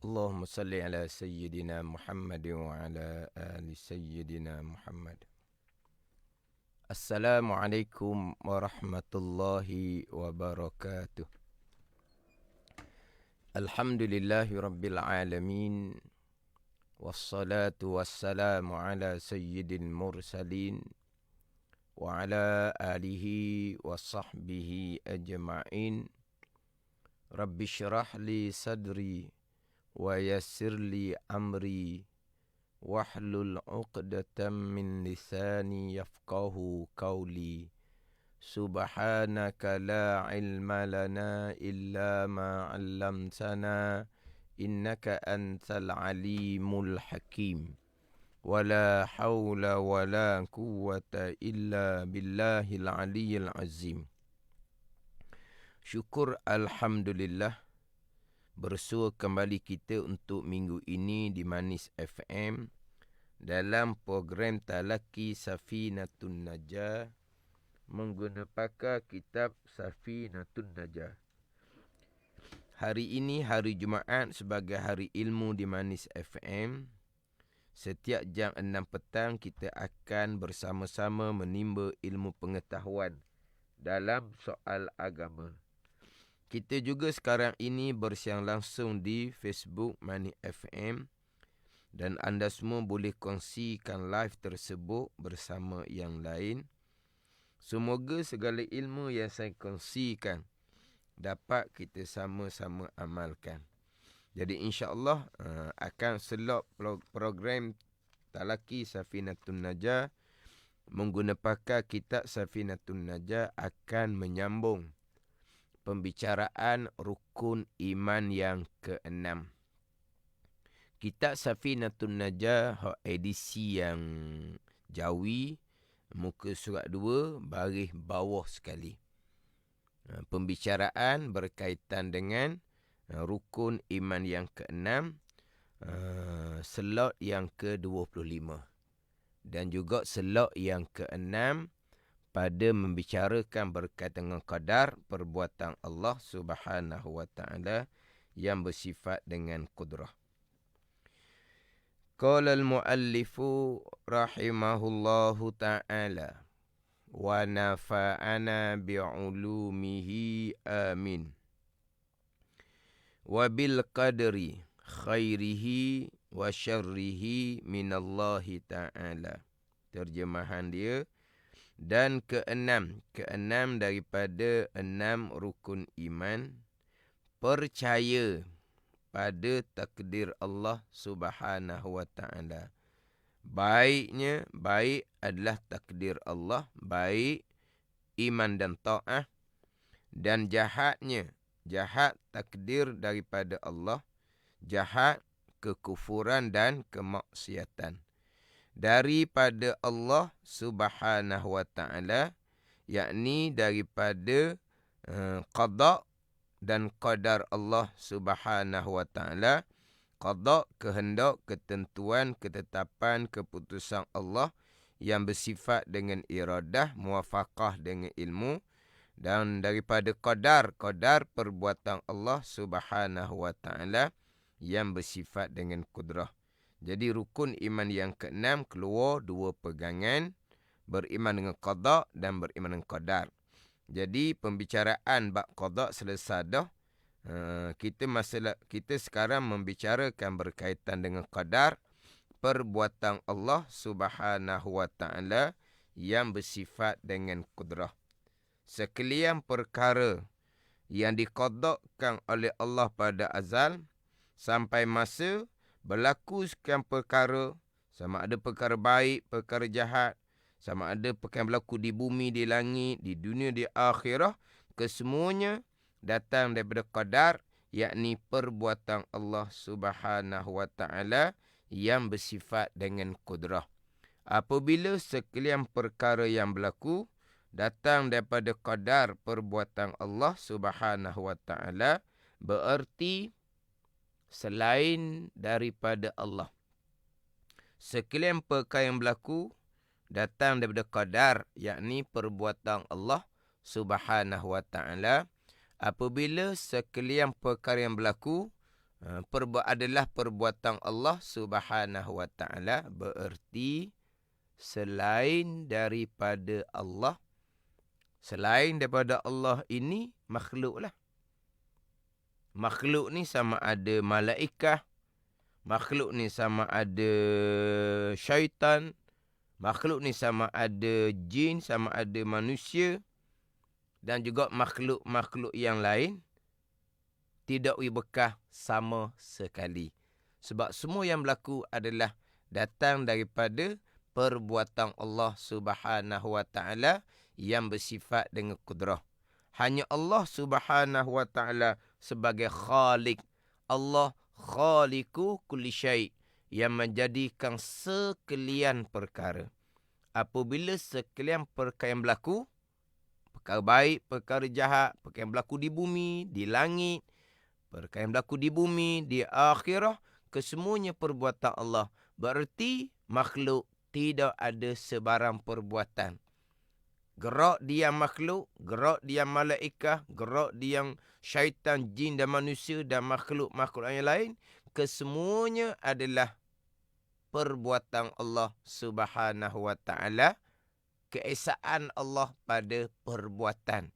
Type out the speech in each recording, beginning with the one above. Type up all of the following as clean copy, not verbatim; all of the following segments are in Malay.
اللهم صل على سيدنا محمد وعلى آل سيدنا محمد. Assalamualaikum warahmatullahi wabarakatuh. Alhamdulillahi rabbil alamin. Wassalatu wassalamu ala sayyidil mursalin wa ala alihi wa sahbihi ajma'in. Rabbi syrah li sadri wa yassir li amri wahlul 'uqdatam min lisani yafqahu qawli. Subhanaka la ilma lana illa ma 'allamtana innaka antal alimul hakim. Wala haula wala quwwata illa billahil aliyyil azim. Syukur alhamdulillah, bersua kembali kita untuk minggu ini di Manis FM dalam program Talaki Safinatun Najah menggunakan kitab Safinatun Najah. Hari ini hari Jumaat sebagai hari ilmu di Manis FM. Setiap jam 6 petang kita akan bersama-sama menimba ilmu pengetahuan dalam soal agama. Kita juga sekarang ini bersiang langsung di Facebook Manis FM dan anda semua boleh kongsikan live tersebut bersama yang lain. Semoga segala ilmu yang saya kongsikan dapat kita sama-sama amalkan. Jadi insya-Allah akan selok program Talaki Safinatun Najah menggunakan kitab Safinatun Najah akan menyambung pembicaraan rukun iman yang ke-6. Kitab Safinatun Najah edisi yang Jawi, muka surat 2, baris bawah sekali. Pembicaraan berkaitan dengan rukun iman yang ke-6, slot yang ke-25. Dan juga slot yang ke-6 pada membicarakan berkaitan dengan qadar, perbuatan Allah Subhanahu wa taala yang bersifat dengan qudrah. Qala al-muallifu rahimahullahu taala wa nafa'ana bi'ulumihi amin. Wa bil qadri khairihi wa syarrihi minallahi ta'ala. Terjemahan dia, dan keenam daripada 6 rukun iman, percaya pada takdir Allah Subhanahu wa taala. Baik adalah takdir Allah, baik iman dan taat, dan jahat takdir daripada Allah, jahat kekufuran dan kemaksiatan daripada Allah Subhanahu wa taala, yakni daripada qada dan qadar Allah Subhanahu wa taala. Qada, kehendak, ketentuan, ketetapan, keputusan Allah yang bersifat dengan iradah, muwafaqah dengan ilmu. Dan daripada qadar perbuatan Allah Subhanahu wa taala yang bersifat dengan qudrah. Jadi rukun iman yang ke-6 keluar 2 pegangan, beriman dengan qada dan beriman dengan qadar. Jadi pembicaraan bab qada selesai dah. Kita sekarang membicarakan berkaitan dengan qadar, perbuatan Allah Subhanahu wa taala yang bersifat dengan qudrah. Sekalian perkara yang diqadakan oleh Allah pada azal sampai masa berlaku sekian perkara, sama ada perkara baik, perkara jahat, sama ada perkara berlaku di bumi, di langit, di dunia, di akhirah, kesemuanya datang daripada qadar, yakni perbuatan Allah Subhanahu wa taala yang bersifat dengan qudrah. Apabila sekalian perkara yang berlaku datang daripada qadar perbuatan Allah Subhanahu wa taala, bererti selain daripada Allah. Sekalian perkara yang berlaku datang daripada qadar, yakni perbuatan Allah Subhanahu wa taala. Apabila sekalian perkara yang berlaku adalah perbuatan Allah Subhanahu wa taala, bererti selain daripada Allah. Selain daripada Allah ini makhluk lah. Makhluk ni sama ada malaikah, makhluk ni sama ada syaitan, makhluk ni sama ada jin, sama ada manusia, dan juga makhluk-makhluk yang lain tidak bekah sama sekali. Sebab semua yang berlaku adalah datang daripada perbuatan Allah Subhanahu wa taala yang bersifat dengan kudrah. Hanya Allah Subhanahu wa taala sebagai khalik. Allah khaliku kulli syai', yang menjadikan sekalian perkara. Apabila sekalian perkara yang berlaku, perkara baik, perkara jahat, perkara yang berlaku di bumi, di langit, perkara yang berlaku di bumi, di akhirah, kesemuanya perbuatan Allah. Berarti makhluk tidak ada sebarang perbuatan. Gerak diam makhluk, gerak diam malaikah, gerak diam syaitan, jin dan manusia dan makhluk-makhluk yang lain, kesemuanya adalah perbuatan Allah Subhanahu wa taala, keesaan Allah pada perbuatan.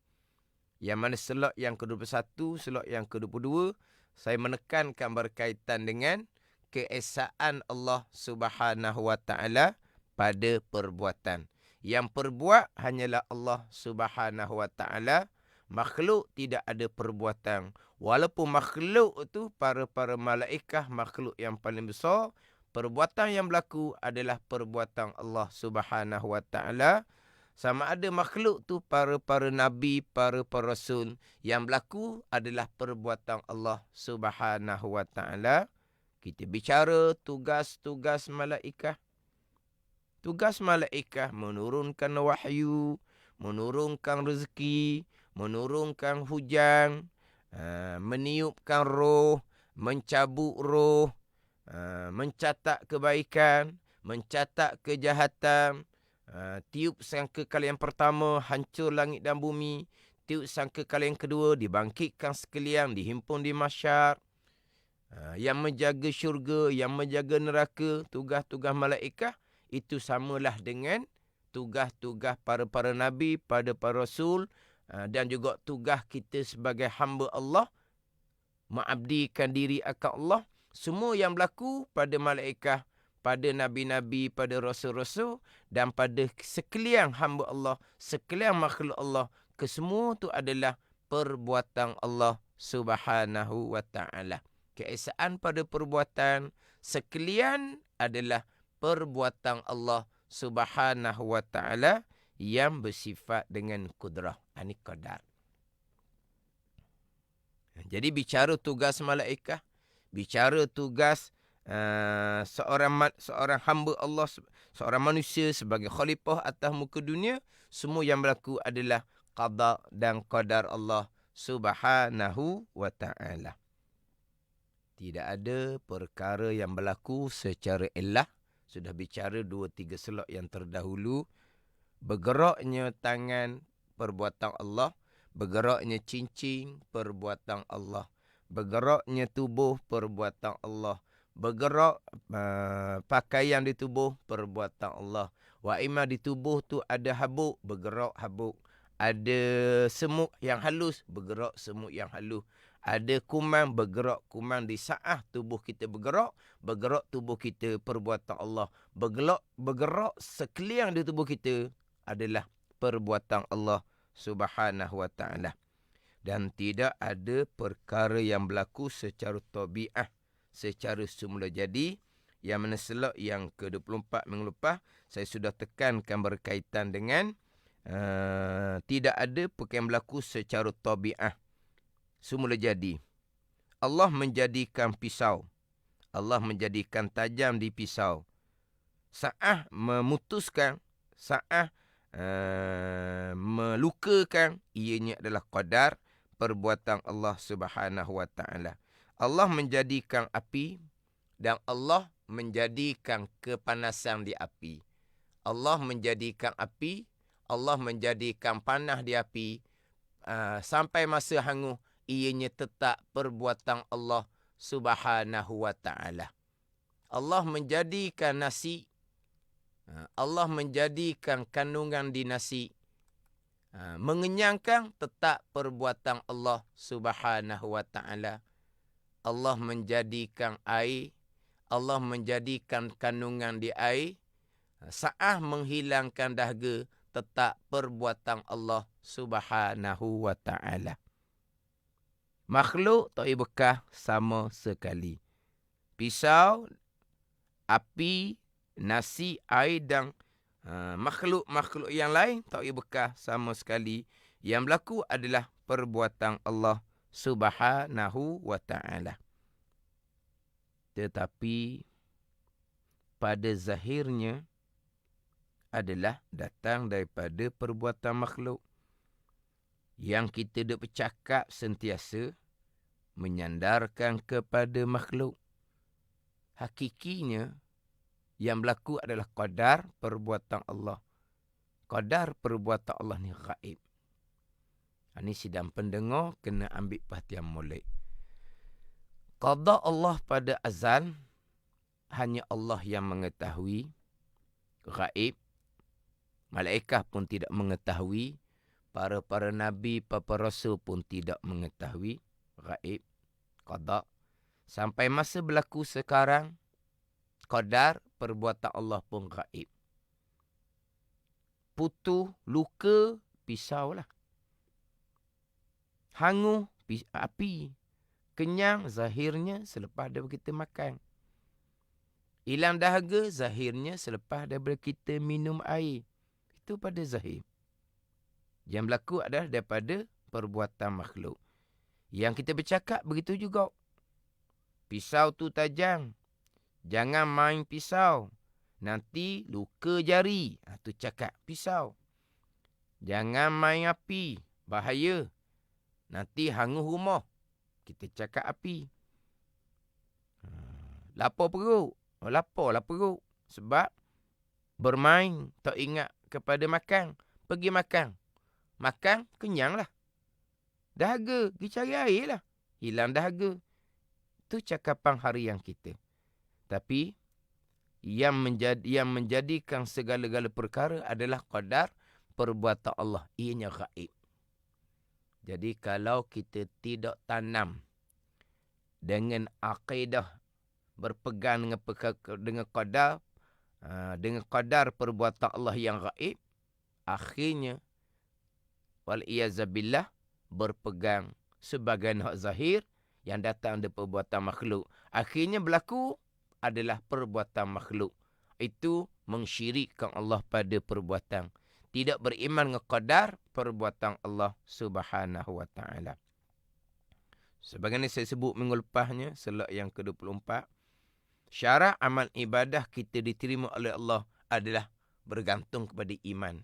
Yang mana slot yang ke-21, slot yang ke-22, saya menekankan berkaitan dengan keesaan Allah Subhanahu wa taala pada perbuatan. Yang perbuat hanyalah Allah Subhanahu wa taala. Makhluk tidak ada perbuatan. Walaupun makhluk itu para malaikah, makhluk yang paling besar, perbuatan yang berlaku adalah perbuatan Allah Subhanahu wa taala. Sama ada makhluk tu para nabi, para rasul, yang berlaku adalah perbuatan Allah Subhanahu wa taala. Kita bicara tugas-tugas malaikah. Tugas malaikah menurunkan wahyu, menurunkan rezeki, menurunkan hujan, meniupkan roh, mencabut roh, mencatat kebaikan, mencatat kejahatan, tiup sangkakala yang pertama, hancur langit dan bumi, tiup sangkakala yang kedua, dibangkitkan sekalian, dihimpun di mahsyar, yang menjaga syurga, yang menjaga neraka. Tugas-tugas malaikah itu samalah dengan tugas-tugas para nabi, para rasul, dan juga tugas kita sebagai hamba Allah, mengabdikan diri akan Allah. Semua yang berlaku pada malaikah, pada nabi-nabi, pada rasul-rasul, dan pada sekalian hamba Allah, sekalian makhluk Allah, kesemua itu adalah perbuatan Allah Subhanahu wa taala. Keesaan pada perbuatan sekalian adalah perbuatan Allah Subhanahu wa taala yang bersifat dengan kudrah. Ini qadar. Jadi bicara tugas malaikah, bicara tugas seorang hamba Allah, seorang manusia sebagai khalifah atas muka dunia, semua yang berlaku adalah qada dan qadar Allah Subhanahu wa taala. Tidak ada perkara yang berlaku secara elah. Sudah bicara 2-3 slot yang terdahulu. Bergeraknya tangan, perbuatan Allah. Bergeraknya cincin, perbuatan Allah. Bergeraknya tubuh, perbuatan Allah. Bergerak pakaian di tubuh, perbuatan Allah. Wa imma di tubuh tu ada habuk, bergerak habuk. Ada semut yang halus, bergerak semut yang halus. Ada kuman, bergerak kuman. Di saat tubuh kita bergerak tubuh kita, perbuatan Allah. Bergerak sekalian di tubuh kita adalah perbuatan Allah Subhanahu wa taala. Dan tidak ada perkara yang berlaku secara tabiat, secara semula jadi. Yang mana slot yang ke-24 minggu lepas, saya sudah tekankan berkaitan dengan tidak ada perkara yang berlaku secara tabiat, semula jadi. Allah menjadikan pisau, Allah menjadikan tajam di pisau. Saat memutuskan, saat melukakan, ianya adalah qadar, perbuatan Allah Subhanahu wa taala. Allah menjadikan api dan Allah menjadikan kepanasan di api. Allah menjadikan api, Allah menjadikan panas di api, sampai masa hangus, ianya tetap perbuatan Allah Subhanahu wa ta'ala. Allah menjadikan nasi, Allah menjadikan kandungan di nasi, mengenyangkan tetap perbuatan Allah Subhanahu wa ta'ala. Allah menjadikan air, Allah menjadikan kandungan di air, saat menghilangkan dahaga tetap perbuatan Allah Subhanahu wa ta'ala. Makhluk tak bekah sama sekali. Pisau, api, nasi, air dan makhluk-makhluk yang lain tak bekah sama sekali. Yang berlaku adalah perbuatan Allah Subhanahu wa ta'ala. Tetapi pada zahirnya adalah datang daripada perbuatan makhluk. Yang kita duk bercakap sentiasa menyandarkan kepada makhluk. Hakikinya yang berlaku adalah qadar perbuatan Allah. Qadar perbuatan Allah ni gaib. Ini sidang pendengar kena ambil perhatian molek. Qada Allah pada azal hanya Allah yang mengetahui, gaib. Malaikat pun tidak mengetahui, para nabi, para rasul pun tidak mengetahui, gaib, qada. Sampai masa berlaku sekarang, qadar perbuatan Allah pun gaib. Putus, luka, pisau lah. Hangus, api. Kenyang, zahirnya selepas daripada kita makan. Hilang dahaga, zahirnya selepas daripada kita minum air. Itu pada zahir. Yang berlaku adalah daripada perbuatan makhluk. Yang kita bercakap begitu juga. Pisau tu tajam. Jangan main pisau. Nanti luka jari. Tu cakap pisau. Jangan main api. Bahaya. Nanti hangus rumah. Kita cakap api. Lapar perut. Laparlah perut. Sebab bermain tak ingat kepada makan. Pergi makan. Makan, kenyanglah. Dahaga, pergi cari air lah. Hilang dahaga. Itu cakapan harian kita. Tapi, yang menjadikan segala-gala perkara adalah qadar perbuatan Allah. Ianya gaib. Jadi, kalau kita tidak tanam dengan akidah berpegang dengan qadar, dengan qadar perbuatan Allah yang gaib, akhirnya wal'iyazabillah berpegang sebagai hak zahir yang datang dari perbuatan makhluk. Akhirnya berlaku adalah perbuatan makhluk. Itu mensyirikkan Allah pada perbuatan. Tidak beriman dengan qadar perbuatan Allah Subhanahu wa ta'ala. Sebagaimana saya sebut minggu lepasnya, selak yang ke-24, syarat amal ibadah kita diterima oleh Allah adalah bergantung kepada iman.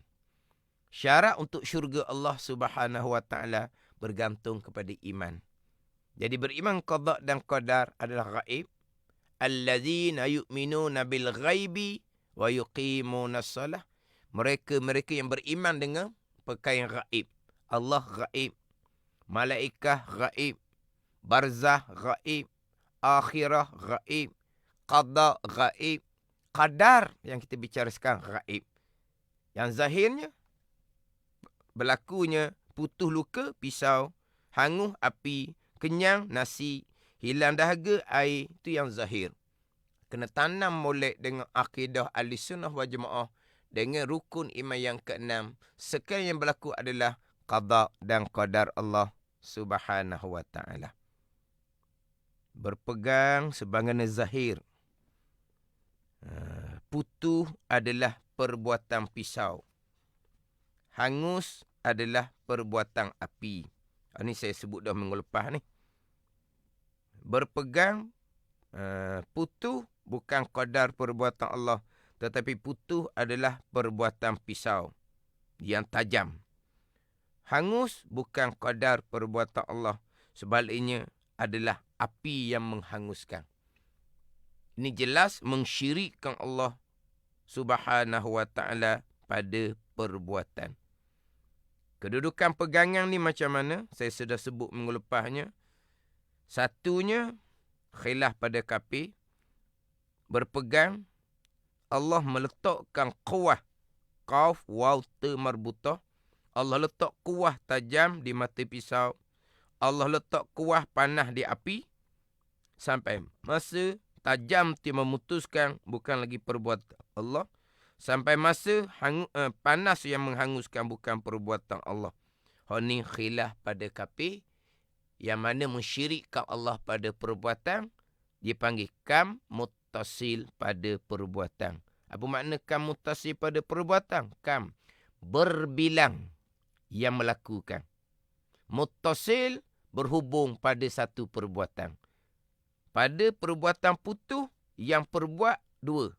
Syarat untuk syurga Allah Subhanahu wa ta'ala bergantung kepada iman. Jadi beriman qada dan qadar adalah gaib. Allazina yu'minuna bil ghaibi wa yuqimuna shalah. Mereka yang beriman dengan perkara yang gaib. Allah gaib. Malaikah gaib. Barzah gaib. Akhirah gaib. Qada gaib. Qadar yang kita bicara sekarang gaib. Yang zahirnya berlakunya putus luka, pisau, hangus, api, kenyang, nasi, hilang dahaga, air. Itu yang zahir. Kena tanam molek dengan akidah Ahlussunnah wal Jamaah dengan rukun iman yang ke-6. Sekali yang berlaku adalah qada dan qadar Allah Subhanahu wa ta'ala. Berpegang sebagaimana zahir. Putus adalah perbuatan pisau. Hangus adalah perbuatan api. Ini saya sebut dah minggu lepas ni. Berpegang, putus bukan qadar perbuatan Allah. Tetapi putus adalah perbuatan pisau yang tajam. Hangus bukan qadar perbuatan Allah. Sebaliknya adalah api yang menghanguskan. Ini jelas mensyirikkan Allah Subhanahu wa ta'ala pada perbuatan. Kedudukan pegangan ni macam mana? Saya sudah sebut minggu lepasnya. Satunya, khilaf pada kafir, berpegang, Allah meletakkan quwah, qaf, waw, ta marbutah. Allah letak kuah tajam di mata pisau. Allah letak kuah panah di api. Sampai masa tajam tu memutuskan, bukan lagi perbuatan Allah. Sampai masa panas yang menghanguskan, bukan perbuatan Allah. Ini khilaf pada kafir, yang mana mensyirikkan Allah pada perbuatan, dipanggil kam muttasil pada perbuatan. Apa makna kam muttasil pada perbuatan? Kam, berbilang yang melakukan. Muttasil, berhubung pada satu perbuatan. Pada perbuatan putus, yang perbuat dua.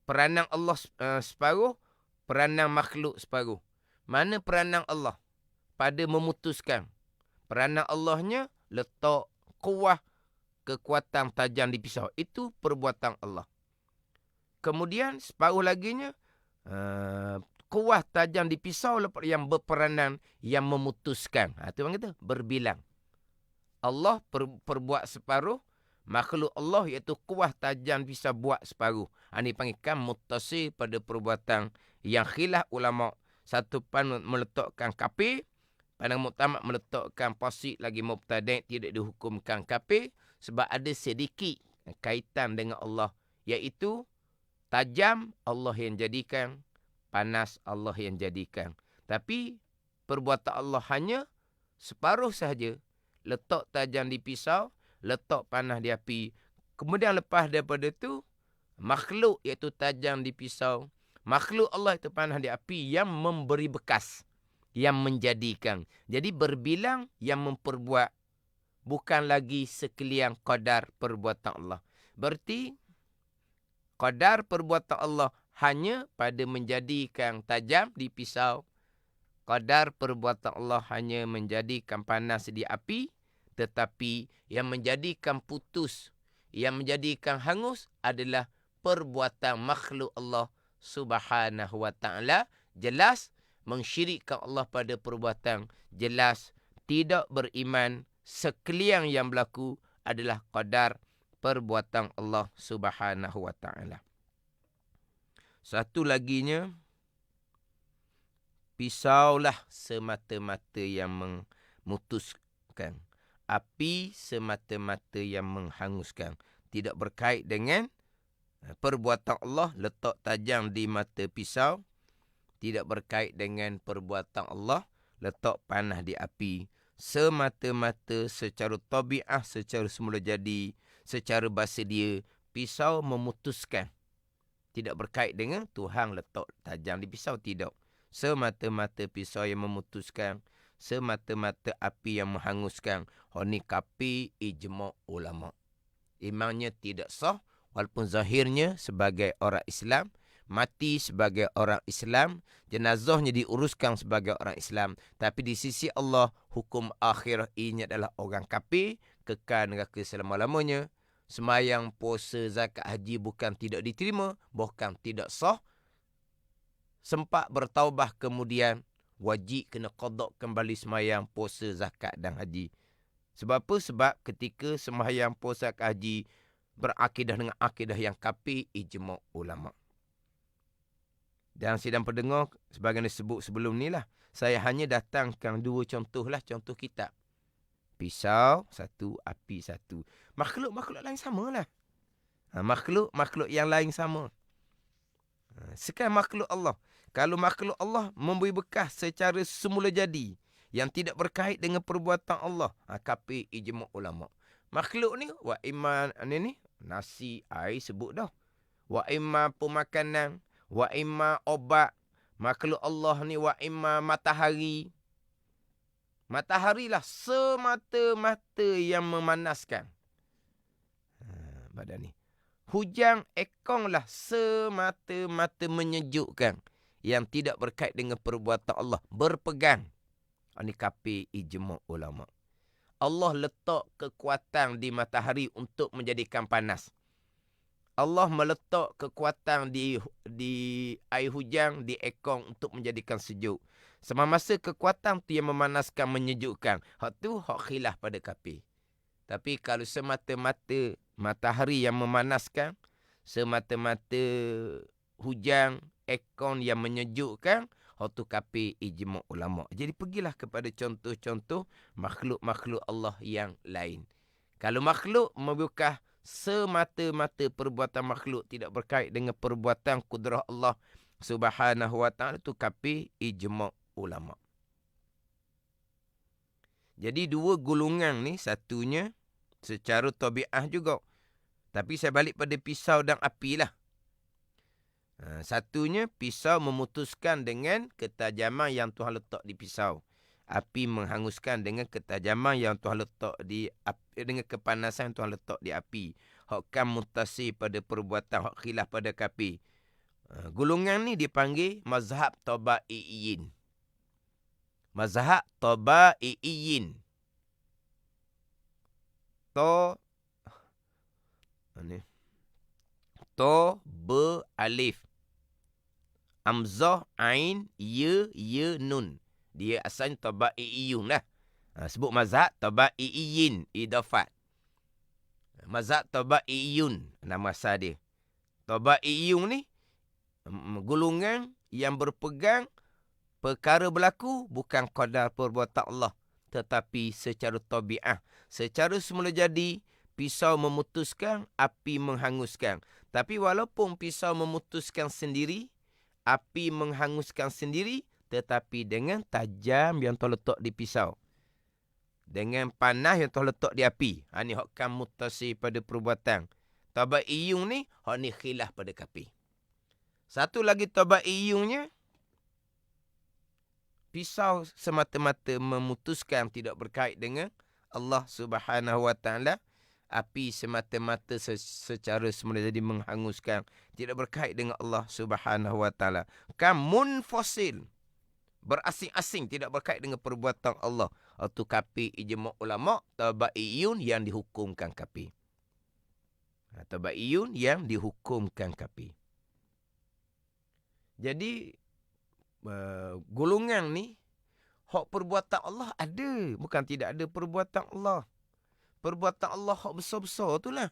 Peranan Allah separuh, peranan makhluk separuh. Mana peranan Allah? Pada memutuskan. Peranan Allahnya letak kuah, kekuatan tajam di pisau. Itu perbuatan Allah. Kemudian separuh laginya, kuah tajam di pisau yang berperanan, yang memutuskan. Itu orang kata berbilang. Allah perbuat separuh, makhluk Allah iaitu kuah tajam bisa buat separuh. Ini panggilkan muttasil pada perbuatan, yang khilaf ulama. Satu pan meletakkan kafir, pandang muktamad meletakkan fasik lagi mubtadi' tidak dihukumkan kafir, sebab ada sedikit kaitan dengan Allah, iaitu tajam Allah yang jadikan, panas Allah yang jadikan. Tapi perbuatan Allah hanya separuh sahaja. Letak tajam di pisau, letak panas di api. Kemudian lepas daripada itu, makhluk iaitu tajam di pisau, makhluk Allah itu panas di api, yang memberi bekas, yang menjadikan. Jadi berbilang yang memperbuat, bukan lagi sekalian qadar perbuatan Allah. Berarti qadar perbuatan Allah hanya pada menjadikan tajam di pisau. Qadar perbuatan Allah hanya menjadikan panas di api. Tetapi yang menjadikan putus, yang menjadikan hangus adalah perbuatan makhluk Allah subhanahu wa ta'ala. Jelas mensyirikkan Allah pada perbuatan. Jelas tidak beriman sekalian yang berlaku adalah qadar perbuatan Allah subhanahu wa ta'ala. Satu laginya, pisaulah semata-mata yang memutuskan. Api semata-mata yang menghanguskan. Tidak berkait dengan perbuatan Allah letak tajam di mata pisau. Tidak berkait dengan perbuatan Allah letak panah di api. Semata-mata secara tabiat, secara semula jadi, secara bahasa dia, pisau memutuskan. Tidak berkait dengan Tuhan letak tajam di pisau, tidak. Semata-mata pisau yang memutuskan, semata-mata api yang menghanguskan. Ini kafir ijma' ulama. Imannya tidak sah, walaupun zahirnya sebagai orang Islam, mati sebagai orang Islam, jenazahnya diuruskan sebagai orang Islam. Tapi di sisi Allah, hukum akhir ini adalah orang kafir, kekal neraka selama-lamanya. Semayang, puasa, zakat, haji bukan tidak diterima, bahkan tidak sah. Sempat bertaubah kemudian, wajib kena qada kembali semayang, puasa, zakat dan haji. Sebab apa? Sebab ketika semayang, puasa, zakat, haji berakidah dengan akidah yang kafir, ijma' ulama. Dan sidang pendengar, sebagaimana disebut sebelum ni lah, saya hanya datangkan dua contoh lah, contoh kitab. Pisau satu, api satu. Makhluk-makhluk lain sama lah. Makhluk-makhluk yang lain sama. Sekarang makhluk Allah. Kalau makhluk Allah memberi bekas secara semula jadi, yang tidak berkait dengan perbuatan Allah, kafir ijma' ulama. Makhluk ni, wa iman ni nasi, air sebut dah. Wa iman pemakanan, wa iman obat. Makhluk Allah ni wa iman matahari. Matahari lah semata-mata yang memanaskan badan ni. Hujan ekong lah semata-mata menyejukkan, yang tidak berkait dengan perbuatan Allah. Berpegang. Ini kafir ijma' ulama. Allah letak kekuatan di matahari untuk menjadikan panas. Allah meletak kekuatan di air hujan, di ekong untuk menjadikan sejuk. Semasa kekuatan tu yang memanaskan, menyejukkan. Hak tu hak khilaf pada kafir. Tapi kalau semata-mata matahari yang memanaskan, semata-mata hujan, aircon yang menyejukkan, tu kafir ijma' ulama. Jadi pergilah kepada contoh-contoh makhluk-makhluk Allah yang lain. Kalau makhluk bukan semata-mata perbuatan makhluk tidak berkait dengan perbuatan kudrah Allah Subhanahu wa taala, tu kafir ijma' ulama. Jadi dua golongan ni, satunya secara tabiah juga. Tapi saya balik pada pisau dan api lah. Satunya pisau memutuskan dengan ketajaman yang Tuhan letak di pisau. Api menghanguskan dengan ketajaman yang Tuhan letak di api, dengan kepanasan yang Tuhan letak di api. Hak mutasi pada perbuatan, hak khilaf pada kafir. Golongan ni dipanggil mazhab tabaiyin. Mazhab tabaiyin. Be alif. Amzah, ain, ye, nun. Dia asalnya tabaiyun lah. Sebut mazhab tabaiyin, idafat. Mazhab tabaiyun, nama asal dia. Tabaiyun ni golongan yang berpegang perkara berlaku bukan qadar perbuatan Allah, tetapi secara tabiah. Secara semula jadi, pisau memutuskan, api menghanguskan. Tapi walaupun pisau memutuskan sendiri, api menghanguskan sendiri, tetapi dengan tajam yang Tuhan letak di pisau, dengan panas yang Tuhan letak di api. Ini hak mutasi pada perbuatan. Tabaiyun ni, hak ni khilaf pada kafir. Satu lagi tabaiyunnya, pisau semata-mata memutuskan, tidak berkait dengan Allah Subhanahu wa taala. Api semata-mata secara semula jadi menghanguskan, tidak berkait dengan Allah Subhanahu wa taala. Munfasil, berasing-asing, tidak berkait dengan perbuatan Allah. Itu kafir ijma' ulama, tabaiyun yang dihukumkan kafir. Tabaiyun yang dihukumkan kafir. Jadi golongan ni, hak perbuatan Allah ada, bukan tidak ada perbuatan Allah. Perbuatan Allah hak besar-besar tu lah.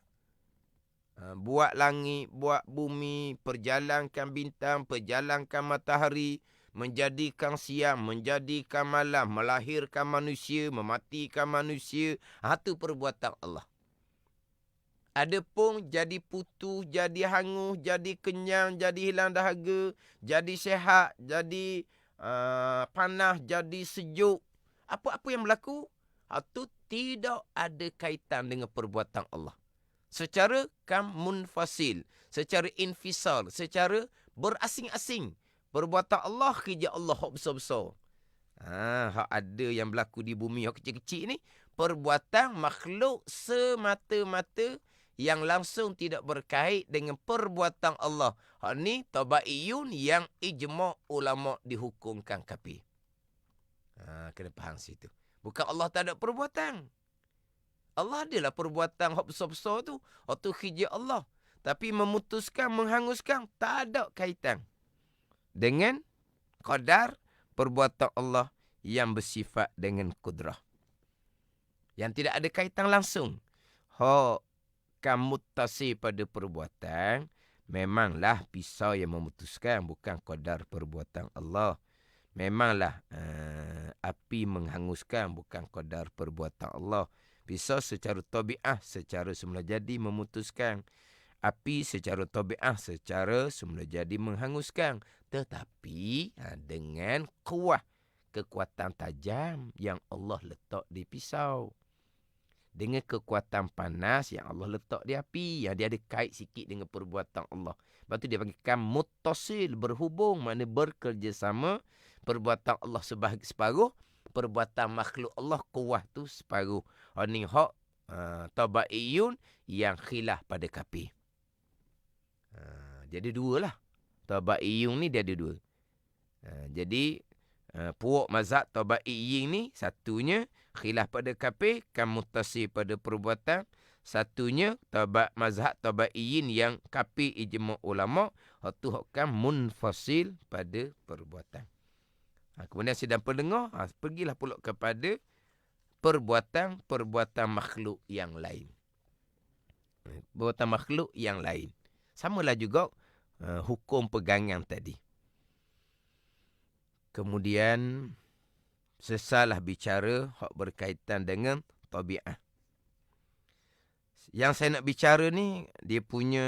Buat langit, buat bumi, perjalankan bintang, perjalankan matahari, menjadikan siang, menjadikan malam, melahirkan manusia, mematikan manusia. Itu perbuatan Allah. Adapun jadi putus, jadi hangus, jadi kenyang, jadi hilang dahaga, jadi sihat, jadi panas, jadi sejuk. Apa-apa yang berlaku, itu tidak ada kaitan dengan perbuatan Allah. Secara munfasil, secara infisal, secara berasing-asing. Perbuatan Allah, kerja Allah hak besar-besar. Hak ada yang berlaku di bumi, hak kecil-kecil ni, perbuatan makhluk semata-mata yang langsung tidak berkait dengan perbuatan Allah. Hak ni tabaiyun yang ijma' ulama dihukumkan kafir. Kena faham situ. Bukan Allah tak ada perbuatan. Allah adalah perbuatan hak besar-besar tu. Hak tu khijab Allah. Tapi memutuskan, menghanguskan, tak ada kaitan dengan qadar perbuatan Allah yang bersifat dengan kudrah. Yang tidak ada kaitan langsung. Hak mutasi pada perbuatan, memanglah pisau yang memutuskan, bukan qadar perbuatan Allah. Memanglah api menghanguskan, bukan qadar perbuatan Allah. Pisau secara tabiah, secara semula jadi memutuskan. Api secara tabiah, secara semula jadi menghanguskan. Tetapi dengan kuah, kekuatan tajam yang Allah letak di pisau. Dengan kekuatan panas yang Allah letak di api, yang dia ada kait sikit dengan perbuatan Allah. Lepas tu dia panggilkan muttasil, berhubung, makna bekerjasama. Perbuatan Allah separuh, perbuatan makhluk Allah kuah tu separuh. Ini hak tabaiyun yang khilaf pada kafir. Jadi dua lah. Tabaiyun ni dia ada dua. Jadi puak mazhab tabaiyin ni, satunya khilaf pada kafir, mutasi pada perbuatan. Satunya mazhab tabaiyin yang kafir ijma' ulama, itu hak munfasil pada perbuatan. Kemudian sidang pendengar, pergilah pula kepada perbuatan makhluk yang lain. Perbuatan makhluk yang lain. Samalah juga hukum pegangan tadi. Kemudian sesalah bicara hak berkaitan dengan tabiat. Yang saya nak bicara ni, dia punya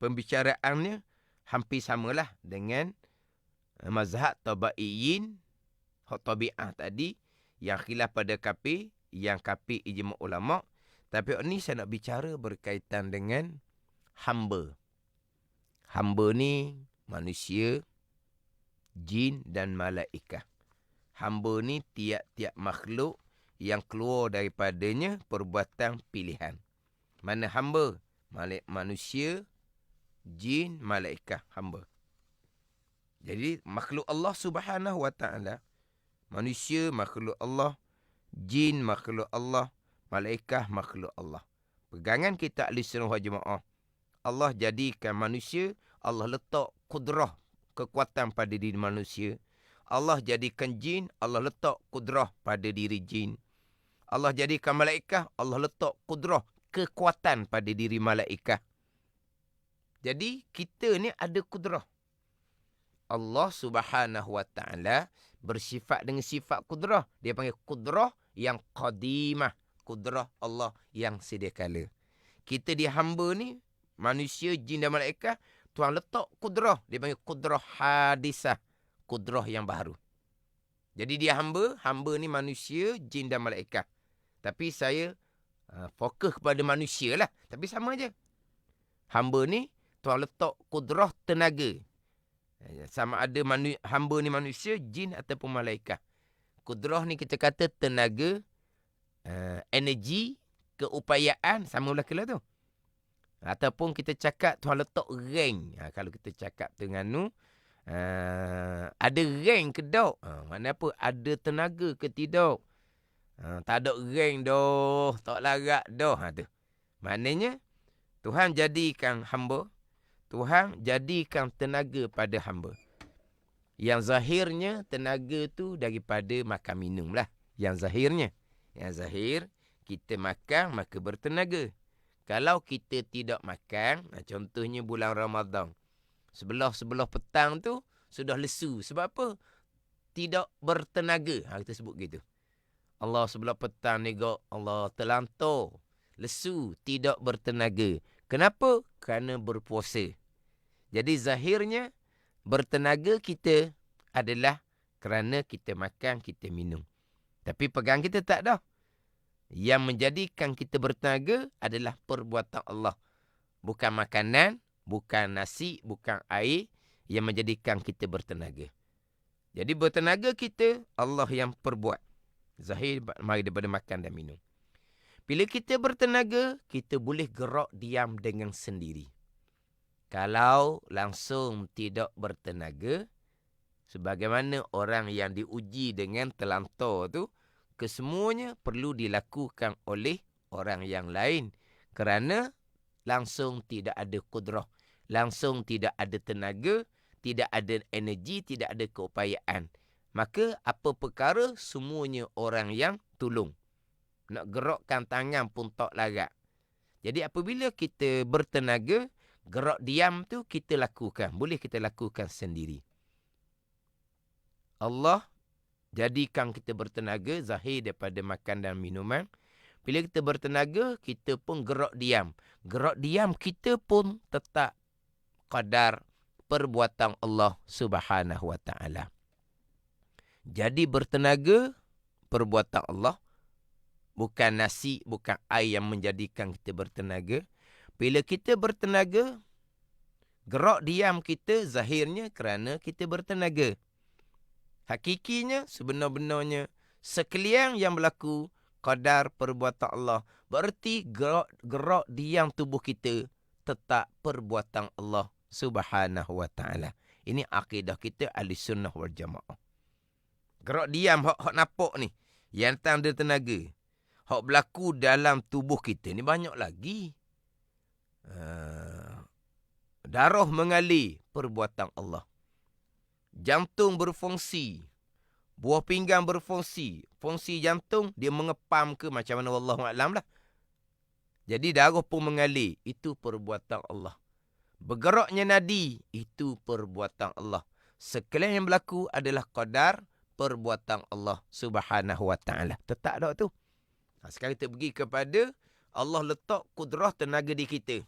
pembicaraannya hampir samalah dengan mazhab tabaiyin, hak tabiat tadi, yang khilaf pada kafir, yang kafir ijma' ulama'. Tapi ni saya nak bicara berkaitan dengan hamba. Hamba ni manusia, jin dan malaikat. Hamba ni tiap-tiap makhluk yang keluar daripadanya perbuatan pilihan. Mana hamba? Manusia, jin, malaikat, hamba. Jadi makhluk Allah Subhanahu wa taala, manusia makhluk Allah, jin makhluk Allah, malaikat makhluk Allah. Pegangan kita Ahlussunnah wal Jamaah, Allah jadikan manusia, Allah letak kudrah, kekuatan pada diri manusia. Allah jadikan jin, Allah letak kudrah pada diri jin. Allah jadikan malaikat, Allah letak kudrah, kekuatan pada diri malaikat. Jadi kita ni ada kudrah. Allah Subhanahu wa taala bersifat dengan sifat kudrah. Dia panggil kudrah yang qadimah. Kudrah Allah yang sedia kala. Kita di hamba ni, manusia, jin dan malaikat, Tuhan letak kudrah. Dia panggil kudrah hadisah. Kudrah yang baru. Jadi dia hamba ni manusia, jin dan malaikat. Tapi saya fokus kepada manusia lah. Tapi sama je. Hamba ni, Tuhan letak kudrah tenaga. Sama ada hamba ni manusia, jin ataupun malaikat. Kudrah ni kita kata tenaga, energi, keupayaan, sama lah kala tu. Ataupun kita cakap Tuhan letak rank. Kalau kita cakap dengan ada rank ke tak? Mana apa? Ada tenaga ke tidak? Tak ada rank dah. Tak larat dah. Tu. Maknanya, Tuhan jadikan hamba. Tuhan jadikan tenaga pada hamba. Yang zahirnya, tenaga tu daripada makan minum lah. Yang zahirnya. Yang zahir, kita makan, maka bertenaga. Kalau kita tidak makan, contohnya bulan Ramadan. Sebelah petang tu, sudah lesu. Sebab apa? Tidak bertenaga. Kita sebut gitu. Allah sebelah petang ni Allah terlantar, lesu, tidak bertenaga. Kenapa? Kerana berpuasa. Jadi zahirnya bertenaga kita adalah kerana kita makan, kita minum. Tapi pegang kita tak dah. Yang menjadikan kita bertenaga adalah perbuatan Allah. Bukan makanan, bukan nasi, bukan air yang menjadikan kita bertenaga. Jadi bertenaga kita, Allah yang perbuat. Zahir mari daripada makan dan minum. Bila kita bertenaga, kita boleh gerak diam dengan sendiri. Kalau langsung tidak bertenaga, sebagaimana orang yang diuji dengan terlantar tu, kesemuanya perlu dilakukan oleh orang yang lain. Kerana langsung tidak ada kudrah, langsung tidak ada tenaga, tidak ada energi, tidak ada keupayaan. Maka apa perkara semuanya orang yang tolong. Nak gerakkan tangan pun tak larat. Jadi apabila kita bertenaga, gerak diam tu kita lakukan. Boleh kita lakukan sendiri. Allah jadikan kita bertenaga zahir daripada makan dan minuman. Bila kita bertenaga, kita pun gerak diam. Gerak diam kita pun tetap qadar perbuatan Allah Subhanahu wa taala. Jadi bertenaga perbuatan Allah. Bukan nasi, bukan air yang menjadikan kita bertenaga. Bila kita bertenaga, gerak diam kita zahirnya kerana kita bertenaga. Hakikinya, sebenar-benarnya, sekalian yang berlaku qadar perbuatan Allah. Berarti gerak diam tubuh kita tetap perbuatan Allah Subhanahu wa taala. Ini akidah kita Ahlussunnah wal Jamaah. Gerak diam hak nampak ni, yang tanda tenaga. Hak berlaku dalam tubuh kita ni banyak lagi. Darah mengalir, perbuatan Allah. Jantung berfungsi, Buah pinggang berfungsi. Fungsi jantung, dia mengepam ke macam mana, wallahualam lah. Jadi darah pun mengalir. Itu perbuatan Allah. Bergeraknya nadi, itu perbuatan Allah. Sekalian yang berlaku adalah qadar perbuatan Allah Subhanahu wa ta'ala. Tetap tak tu. Sekarang kita pergi kepada Allah letak kudrah tenaga di kita.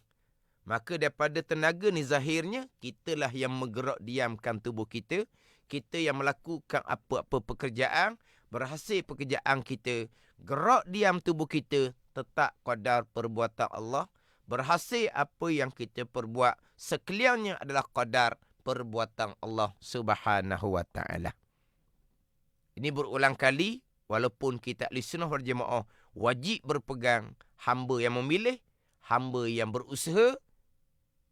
Maka daripada tenaga ni zahirnya, kitalah yang menggerak diamkan tubuh kita. Kita yang melakukan apa-apa pekerjaan, berhasil pekerjaan kita. Gerak diam tubuh kita, tetap qadar perbuatan Allah. Berhasil apa yang kita perbuat, sekaliannya adalah qadar perbuatan Allah Subhanahu wa ta'ala. Ini berulang kali, walaupun kita ahli sunnah wal jamaah wajib berpegang hamba yang memilih, hamba yang berusaha,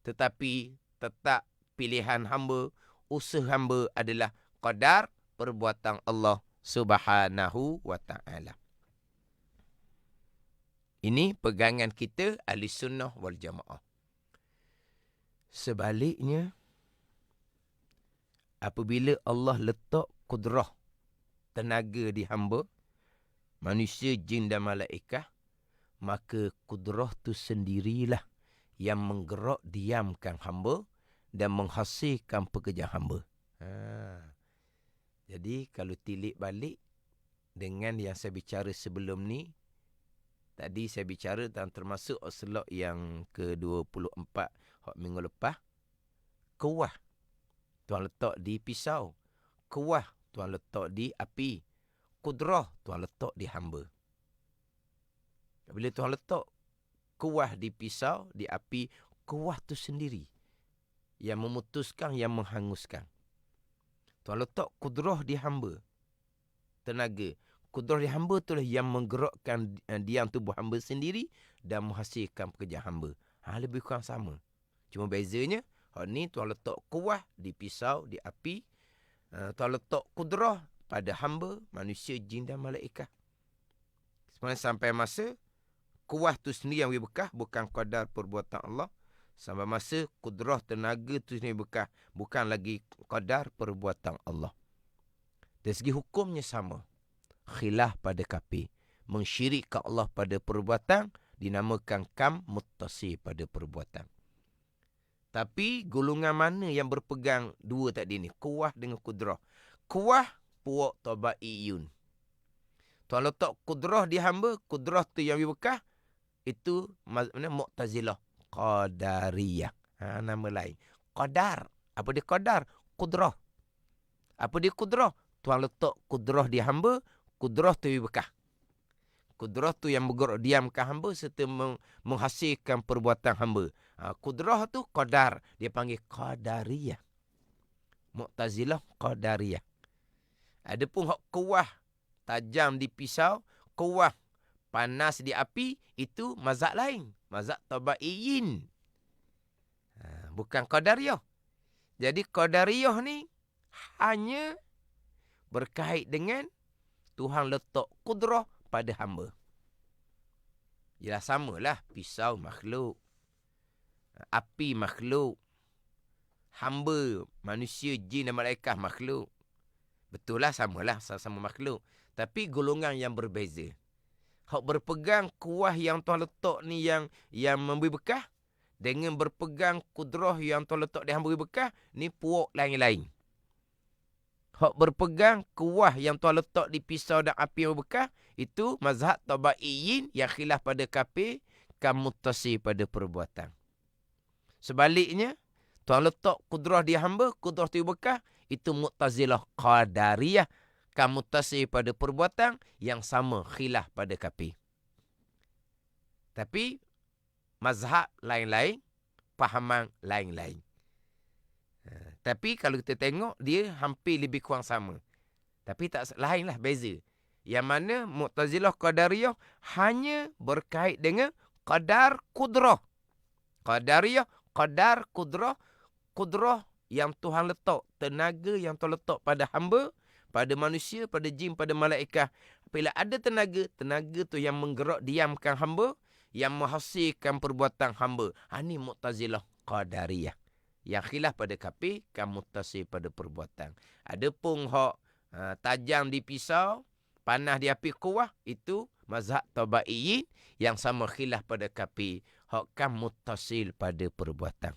tetapi tetap pilihan hamba, usaha hamba adalah qadar perbuatan Allah Subhanahu wa ta'ala. Ini pegangan kita ahli sunnah wal jamaah. Sebaliknya, apabila Allah letak kudrah tenaga di hamba, manusia, jin dan malaikat, maka kudrah tu sendirilah yang menggerak diamkan hamba dan menghasilkan pekerjaan hamba. Jadi kalau tilik balik dengan yang saya bicara sebelum ni, tadi saya bicara tentang termasuk slot yang ke-24 minggu lepas. Kuah Tuhan letak di pisau. Kuah Tuhan letak di api. Kudrah Tuhan letak di hamba. Bila Tuhan letak kuah di pisau, di api, kuah tu sendiri yang memutuskan, yang menghanguskan. Tuhan letak kudrah di hamba. Tenaga. Kudrah di hamba itulah yang menggerakkan diam tubuh hamba sendiri dan menghasilkan pekerjaan hamba. Lebih kurang sama. Cuma bezanya, ni Tuhan letak kuah di pisau, di api. Tuhan letak kudrah pada hamba, manusia, jin dan malaikat. Sebenarnya sampai masa, kuah tu sendiri yang berkah, bukan qadar perbuatan Allah. Sampai masa, kudrah tenaga tu sendiri berkah, bukan lagi qadar perbuatan Allah. Dari segi hukumnya sama. Khilaf pada kafir. Mensyirikkan Allah pada perbuatan dinamakan kam muttasi pada perbuatan. Tapi golongan mana yang berpegang dua tadi ni? Kuah dengan kudrah. Kuah puak tabaiyun. Tuhan letak kudrah di hamba, kudrah tu yang berkah, itu Mu'tazilah, Qadariyah. Nama lain. Qadar. Apa dia qadar? Kudrah. Apa dia kudrah? Tuhan letak kudrah di hamba, kudrah tu berkah. Kudrah tu yang bergerak diamkan hamba serta menghasilkan perbuatan hamba. Kudrah tu qadar. Dia panggil Qadariyah. Mu'tazilah, Qadariyah. Adapun hak kuah tajam di pisau, kuah panas di api, itu mazhab lain. Mazhab tabaiyin. Bukan Qadariyah. Jadi Qadariyah ni hanya berkait dengan Tuhan letak kudrah pada hamba. Yalah samalah, pisau makhluk, api makhluk, hamba, manusia, jin dan malaikat makhluk. Betul lah, samalah, sama makhluk. Tapi golongan yang berbeza. Hak berpegang kuah yang Tuhan letak ni yang memberi bekah, dengan berpegang kudrah yang Tuhan letak di hamba bekah, ni puak lain-lain. Hak berpegang kuah yang Tuhan letak di pisau dan api yang berkah, itu mazhab tabaiyin yang khilaf pada kafir, kamuttasi pada perbuatan. Sebaliknya, Tuhan letak kudrah di hamba, kudrah tu berkah, itu Mu'tazilah, Qadariyah, kamuttasi pada perbuatan yang sama khilaf pada kafir. Tapi mazhab lain-lain, fahaman lain-lain. Tapi kalau kita tengok, dia hampir lebih kurang sama. Tapi tak lain lah, beza. Yang mana Mu'tazilah, Qadariyah hanya berkait dengan qadar kudrah. Qadariyah, qadar kudrah. Kudrah yang Tuhan letak, tenaga yang Tuhan letak pada hamba, pada manusia, pada jin, pada malaikat. Bila ada tenaga, tenaga tu yang menggerak diamkan hamba, yang menghasilkan perbuatan hamba. Ini Mu'tazilah, Qadariyah. Yang khilaf pada kafir, kamuttasi pada perbuatan. Adapun hak tajam di pisau, panas di api kuah, itu mazhab tabaiyin yang sama khilaf pada kapi. Hak muttasil pada perbuatan.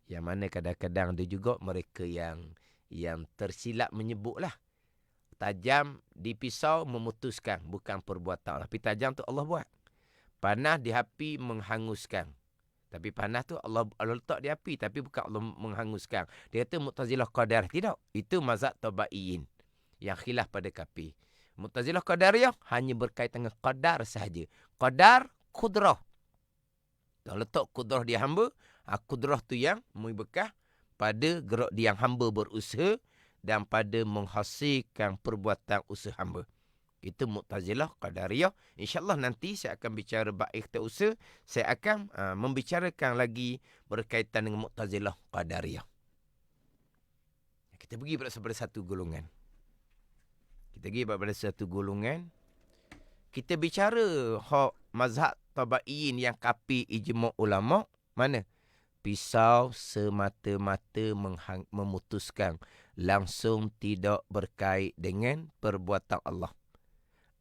Yang mana kadang-kadang ada juga mereka yang tersilap menyebutlah. Tajam di pisau memutuskan, bukan perbuatan. Tapi tajam tu Allah buat. Panas di api menghanguskan. Tapi panas tu Allah letak di api, tapi bukan Allah menghanguskan. Dia kata Mu'tazilah Qadar. Tidak. Itu mazhab tabaiyin yang khilaf pada kapi. Mu'tazilah Qadariyah hanya berkaitan dengan qadar sahaja. Qadar, kudrah. Kalau letak kudrah di hamba, kudrah tu yang membekah pada gerak dia yang hamba berusaha dan pada menghasilkan perbuatan usaha hamba. Itu Mu'tazilah Qadariyah. InsyaAllah nanti saya akan bicara bab ikhtiar. Saya akan membicarakan lagi berkaitan dengan Mu'tazilah Qadariyah. Kita pergi pada satu golongan. Kita bicara mazhab tabaiyin yang kapi ijma' ulama' mana? Pisau semata-mata memutuskan, langsung tidak berkait dengan perbuatan Allah.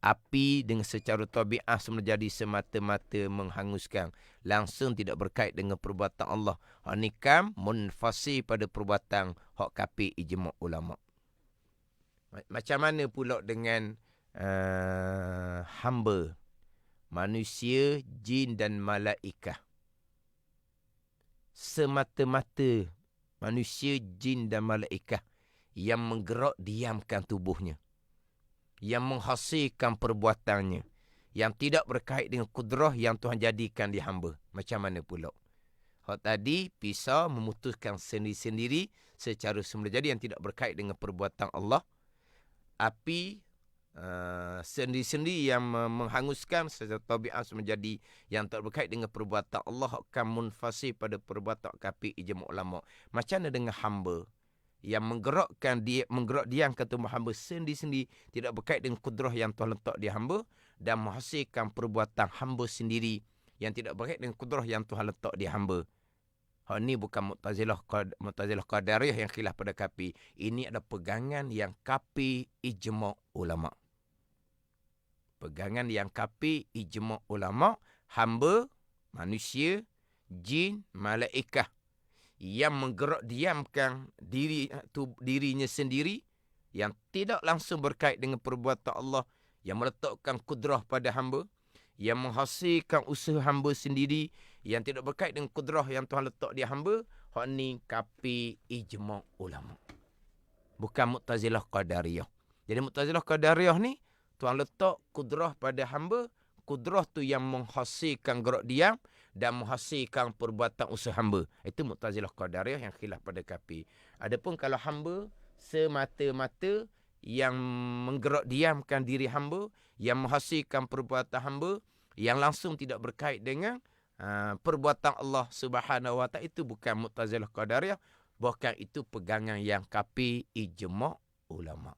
Api dengan secara tabi'ah menjadi semata-mata menghanguskan, langsung tidak berkait dengan perbuatan Allah. Hak ni munfasi pada perbuatan hak kapi ijma' ulama'. Macam mana pula dengan hamba, manusia, jin dan malaikah? Semata-mata manusia, jin dan malaikah yang menggerak diamkan tubuhnya, yang menghasilkan perbuatannya, yang tidak berkait dengan kudrah yang Tuhan jadikan di hamba. Macam mana pula? Hak tadi pisau memutuskan sendiri-sendiri secara semula jadi yang tidak berkait dengan perbuatan Allah. Api sendiri-sendiri yang menghanguskan secara tabiat menjadi yang tak berkait dengan perbuatan Allah, akan munfasih pada perbuatan kapi ijma' ulama'. Macam mana dengan hamba yang menggerak diam ke tubuh hamba sendiri-sendiri, tidak berkait dengan kudrah yang Tuhan letak di hamba, dan menghasilkan perbuatan hamba sendiri yang tidak berkait dengan kudrah yang Tuhan letak di hamba. Hak ni bukan Mu'tazilah Qadariyah yang khilaf pada kapi. Ini ada pegangan yang kapi ijma' ulama'. Pegangan yang kapi ijma' ulama', hamba, manusia, jin, malaikah yang menggerak diamkan dirinya sendiri, yang tidak langsung berkait dengan perbuatan Allah, yang meletakkan kudrah pada hamba, yang menghasilkan usaha hamba sendiri, yang tidak berkait dengan kudrah yang Tuhan letak di hamba. Hak ni kapi ijma' ulama'. Bukan Mu'tazilah Qadariyah. Jadi Mu'tazilah Qadariyah ni, Tuhan letak kudrah pada hamba, kudrah tu yang menghasilkan gerak diam dan menghasilkan perbuatan usaha hamba. Itu Mu'tazilah Qadariyah yang khilaf pada kapi. Adapun kalau hamba semata-mata yang menggerak diamkan diri hamba, yang menghasilkan perbuatan hamba, yang langsung tidak berkait dengan perbuatan Allah Subhanahu wa ta'ala, itu bukan Mu'tazilah Qadariyah, bahkan itu pegangan yang kapi ijma' ulama'.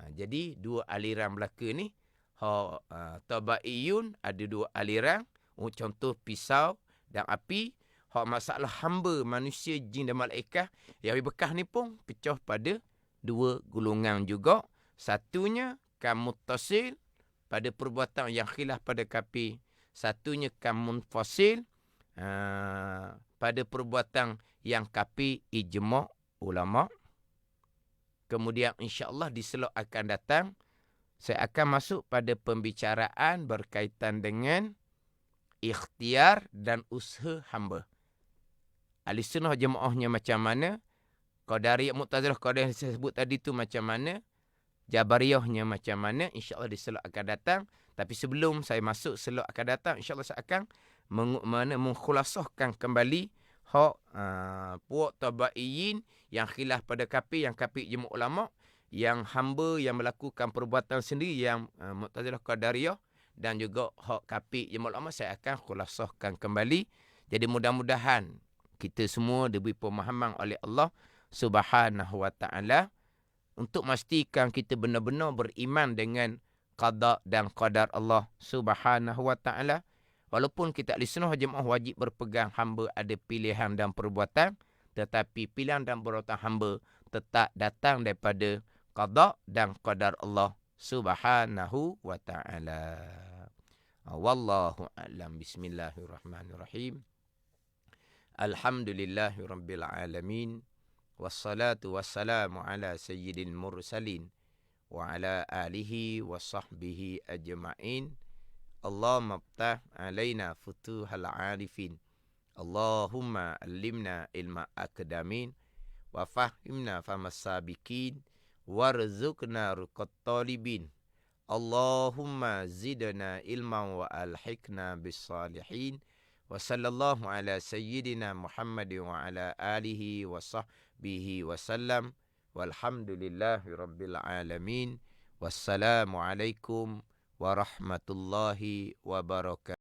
Jadi dua aliran belaka ni, tabaiyun ada dua aliran. Contoh pisau dan api. Hak masalah hamba, manusia, jin dan malaikat yang bekah ni pun pecah pada dua golongan juga. Satunya muttasil pada perbuatan yang khilaf pada kapi. Satunya munfasil pada perbuatan yang kapi ijma' ulama'. Kemudian insya-Allah di slot akan datang saya akan masuk pada pembicaraan berkaitan dengan ikhtiar dan usaha hamba. Ahli sunnah jemaahnya macam mana? Qadariyah, Mu'tazilah Qadariyah saya sebut tadi tu macam mana? Jabariyahnya macam mana? InsyaAllah di slot akan datang. Tapi sebelum saya masuk slot akan datang, insyaAllah saya akan mengkhulasahkan kembali puak tabaiyin yang khilaf pada kapi, yang kapi ijma' ulama', yang hamba yang melakukan perbuatan sendiri, yang Mu'tazilah Qadariyah, dan juga hak kapi ijma' ulama', saya akan khulasahkan kembali. Jadi mudah-mudahan kita semua diberi pemahaman oleh Allah Subhanahu wa ta'ala untuk memastikan kita benar-benar beriman dengan qada dan qadar Allah Subhanahu wa ta'ala. Walaupun kita ahli sunnah jemaah wajib berpegang hamba ada pilihan dan perbuatan, tetapi pilihan dan perbuatan hamba tetap datang daripada qada dan qadar Allah Subhanahu wa ta'ala. Wallahu a'lam. Bismillahirrahmanirrahim. Alhamdulillahirabbil alamin. Wassalatu wassalamu ala sayyidil mursalin wa ala alihi wa sahbihi ajma'in. Allahumma ftah alaina futuhal arifin. Allahumma allimna ilma akdamin wa fahimna famas sabiqin warzuqna ruqat talibin. Allahumma zidna ilman wa alhiqna bis salihin. Wa sallallahu ala sayyidina Muhammadin wa ala alihi wa sahbihi wa sallam. Walhamdulillahi rabbil alamin. Wassalamualaikum warahmatullahi wabarakatuh.